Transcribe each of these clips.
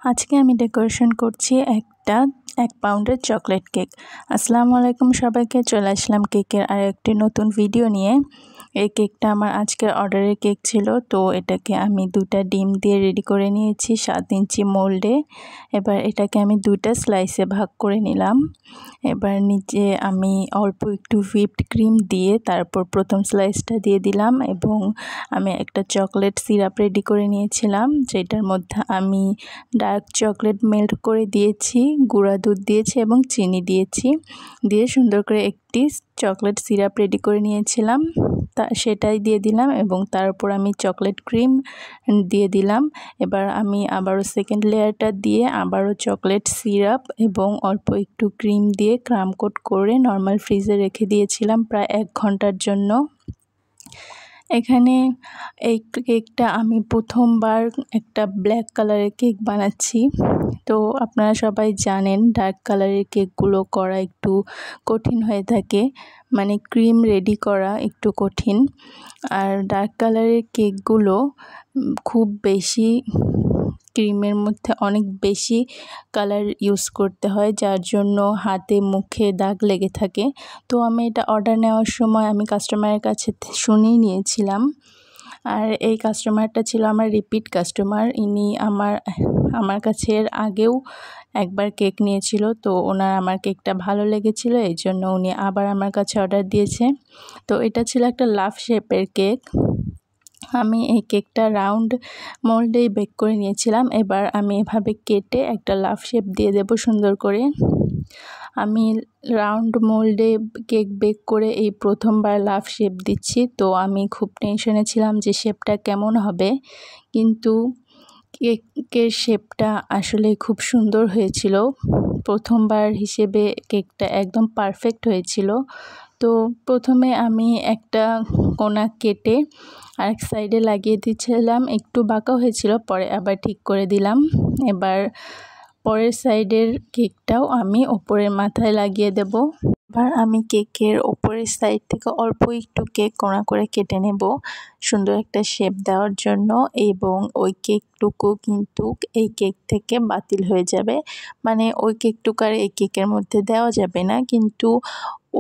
আজকে আমি ডেকোরেশন করছি একটা 1 পাউন্ডের চকলেট কেক। আসসালামু আলাইকুম সবাইকে, চলে আসলাম কেকের আর একটি নতুন ভিডিও নিয়ে। এই কেকটা আমার আজকের অর্ডারের কেক ছিল, তো এটাকে আমি 2টা ডিম দিয়ে রেডি করে নিয়েছি 7 ইঞ্চি মোল্ডে। এবার এটাকে আমি 2টা স্লাইসে ভাগ করে নিলাম। এবার নিচে আমি অল্প একটু হুইপড ক্রিম দিয়ে তারপর প্রথম স্লাইসটা দিয়ে দিলাম এবং আমি একটা চকলেট সিরাপ রেডি করে নিয়েছিলাম, যেটার মধ্যে আমি ডার্ক চকলেট মেল্ট করে দিয়েছি, গুঁড়া দুধ দিয়েছি এবং চিনি দিয়েছি, দিয়ে সুন্দর করে একটি চকলেট সিরাপ রেডি করে নিয়েছিলাম, সেটাই দিয়ে দিলাম এবং তার উপর আমি চকলেট ক্রিম দিয়ে দিলাম। এবার আমি আবারও সেকেন্ড লেয়ারটা দিয়ে আবারও চকলেট সিরাপ এবং অল্প একটু ক্রিম দিয়ে ক্রাম কোট করে নর্মাল ফ্রিজে রেখে দিয়েছিলাম প্রায় 1 ঘন্টার জন্য। এখানে এই কেকটা আমি প্রথমবার একটা ব্ল্যাক কালারের কেক বানাচ্ছি। তো আপনারা সবাই জানেন ডার্ক কালারের কেকগুলো করা একটু কঠিন হয়ে থাকে, মানে ক্রিম রেডি করা একটু কঠিন। আর ডার্ক কালারের কেকগুলো খুব বেশি ক্রিমের মধ্যে অনেক বেশি কালার ইউজ করতে হয়, যার জন্য হাতে মুখে দাগ লেগে থাকে। তো আমি এটা অর্ডার নেওয়ার সময় আমি কাস্টমারের কাছে শুনেই নিয়েছিলাম। আর এই কাস্টমারটা ছিল আমার রিপিট কাস্টমার। ইনি আমার কাছে এর আগেও একবার কেক নিয়েছিল, তো ওনার আমার কেকটা ভালো লেগেছিল, এই জন্য উনি আবার আমার কাছে অর্ডার দিয়েছে। তো এটা ছিল একটা লাভ শেপের কেক। আমি এই কেকটা রাউন্ড মোল্ডেই বেক করে নিয়েছিলাম। এবার আমি এভাবে কেটে একটা লাভ শেপ দিয়ে দেব সুন্দর করে। আমি রাউন্ড মোল্ডে কেক বেক করে এই প্রথমবার লাভ শেপ দিচ্ছি, তো আমি খুব টেনশনে ছিলাম যে শেপটা কেমন হবে, কিন্তু কেকের শেপটা আসলে খুব সুন্দর হয়েছিল। প্রথমবার হিসেবে কেকটা একদম পারফেক্ট হয়েছিল। তো প্রথমে আমি একটা কোনা কেটে আরেক সাইডে লাগিয়ে দিয়েছিলাম, একটু বাঁকা হয়েছিল, পরে আবার ঠিক করে দিলাম। এবার পরের সাইডের কেকটাও আমি ওপরের মাথায় লাগিয়ে দেব। এবার আমি কেকের ওপরের সাইড থেকে অল্প একটু কেক কোনা করে কেটে নেব সুন্দর একটা শেপ দেওয়ার জন্য, এবং ওই কেকটুকু কিন্তু এই কেক থেকে বাতিল হয়ে যাবে, মানে ওই কেকটুকু আর এই কেকের মধ্যে দেওয়া যাবে না। কিন্তু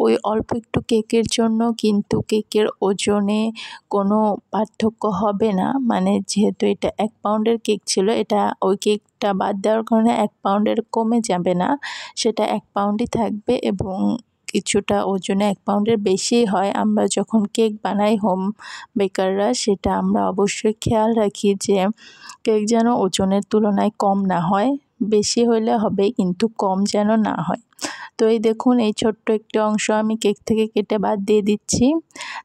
ওই অল্প একটু কেকের জন্য কিন্তু কেকের ওজনে কোনো পার্থক্য হবে না, মানে যেহেতু এটা 1 পাউন্ডের কেক ছিল, এটা ওই কেকটা বাদ দেওয়ার কারণে 1 পাউন্ডের কমে যাবে না, সেটা 1 পাউন্ডই থাকবে এবং কিছুটা ওজনে 1 পাউন্ডের বেশি হয়। আমরা যখন কেক বানাই হোম বেকাররা, সেটা আমরা অবশ্যই খেয়াল রাখি যে কেক যেন ওজনের তুলনায় কম না হয়, বেশি হলে হবে কিন্তু কম যেন না হয়। তো এই দেখুন, এই ছোট্ট একটি অংশ আমি কেক থেকে কেটে বাদ দিয়ে দিচ্ছি।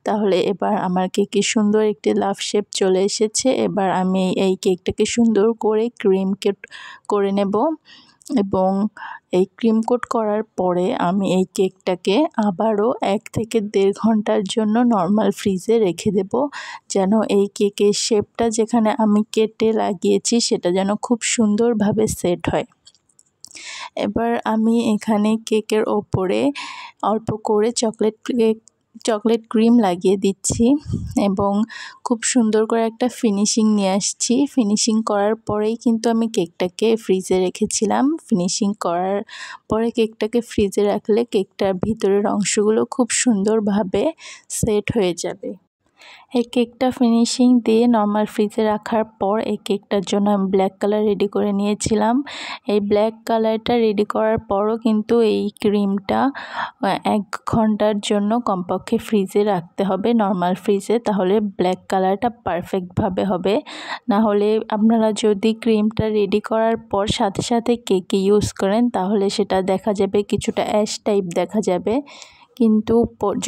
তাহলে এবার আমার কেকে সুন্দর একটি লাভ শেপ চলে এসেছে। এবার আমি এই কেকটাকে সুন্দর করে ক্রিম কোট করে নেব এবং এই ক্রিম কোট করার পরে আমি এই কেকটাকে আবারও 1 থেকে 1.5 ঘন্টার জন্য নর্মাল ফ্রিজে রেখে দেব, যেন এই কেকের শেপটা যেখানে আমি কেটে লাগিয়েছি সেটা যেন খুব সুন্দরভাবে সেট হয়। এবার আমি এখানে কেকের ওপরে অল্প করে চকলেট ক্রিম লাগিয়ে দিচ্ছি এবং খুব সুন্দর করে একটা ফিনিশিং নিয়ে আসছি। ফিনিশিং করার পরেই কিন্তু আমি কেকটাকে ফ্রিজে রেখেছিলাম। ফিনিশিং করার পরে কেকটাকে ফ্রিজে রাখলে কেকটার ভিতরের অংশগুলো খুব সুন্দরভাবে সেট হয়ে যাবে। এই কেকটা ফিনিশিং দিয়ে নর্মাল ফ্রিজে রাখার পর এই কেকটার জন্য আমি ব্ল্যাক কালার রেডি করে নিয়েছিলাম। এই ব্ল্যাক কালারটা রেডি করার পরও কিন্তু এই ক্রিমটা 1 ঘন্টার জন্য কমপক্ষে ফ্রিজে রাখতে হবে, নর্মাল ফ্রিজে, তাহলে ব্ল্যাক কালারটা পারফেক্টভাবে হবে। না হলে আপনারা যদি ক্রিমটা রেডি করার পর সাথে সাথে কেকে ইউজ করেন তাহলে সেটা দেখা যাবে কিছুটা অ্যাশ টাইপ দেখা যাবে, কিন্তু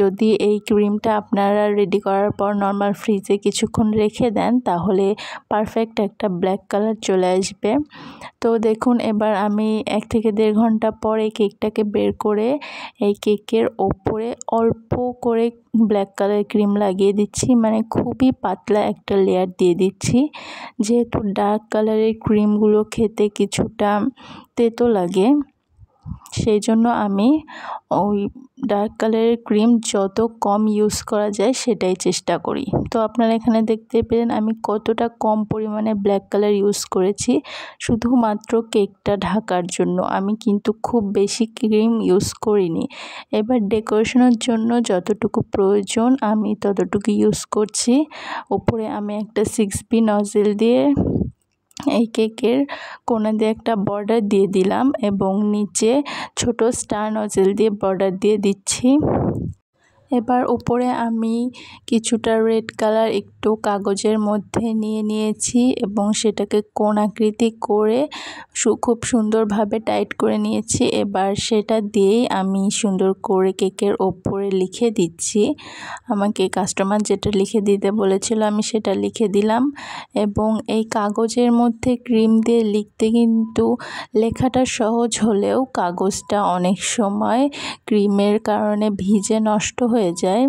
যদি এই ক্রিমটা আপনারা রেডি করার পর নর্মাল ফ্রিজে কিছুক্ষণ রেখে দেন তাহলে পারফেক্ট একটা ব্ল্যাক কালার চলে আসবে। তো দেখুন, এবার আমি 1 থেকে 1.5 ঘন্টা পর এই কেকটাকে বের করে এই কেকের ওপরে অল্প করে ব্ল্যাক কালার ক্রিম লাগিয়ে দিচ্ছি, মানে খুবই পাতলা একটা লেয়ার দিয়ে দিচ্ছি, যেহেতু ডার্ক কালারের ক্রিমগুলো খেতে কিছুটা তেতো লাগে। সেই জন্য আমি ওই ডার্ক কালারের ক্রিম যত কম ইউজ করা যায় সেটাই চেষ্টা করি। তো আপনারা এখানে দেখতে পেলেন আমি কতটা কম পরিমাণে ব্ল্যাক কালার ইউজ করেছি শুধুমাত্র কেকটা ঢাকার জন্য। আমি কিন্তু খুব বেশি ক্রিম ইউজ করিনি। এবার ডেকোরেশনের জন্য যতটুকু প্রয়োজন আমি ততটুকু ইউজ করছি। উপরে আমি একটা 6B নজেল দিয়ে এই কেকের কোণা দিয়ে একটা বর্ডার দিয়ে দিলাম এবং নিচে ছোট স্টার নজেল দিয়ে বর্ডার দিয়ে দিচ্ছি। এবার উপরে আমি কিছুটা রেড কালার একটু কাগজের মধ্যে নিয়েছি এবং সেটাকে কোণাকৃতি করে খুব সুন্দরভাবে টাইট করে নিয়েছি। এবার সেটা দিয়েই আমি সুন্দর করে কেকের ওপরে লিখে দিচ্ছি। আমাকে কাস্টমার যেটা লিখে দিতে বলেছিল আমি সেটা লিখে দিলাম। এবং এই কাগজের মধ্যে ক্রিম দিয়ে লিখতে কিন্তু লেখাটা সহজ হলেও কাগজটা অনেক সময় ক্রিমের কারণে ভিজে নষ্ট হয়ে যায়।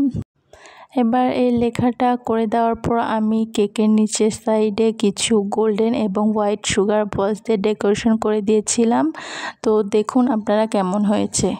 এবার এই লেখাটা করে দেওয়ার পর আমি কেকের নিচের সাইডে কিছু গোল্ডেন এবং হোয়াইট সুগার বলস দিয়ে ডেকোরেশন করে দিয়েছিলাম। তো দেখুন আপনারা কেমন হয়েছে।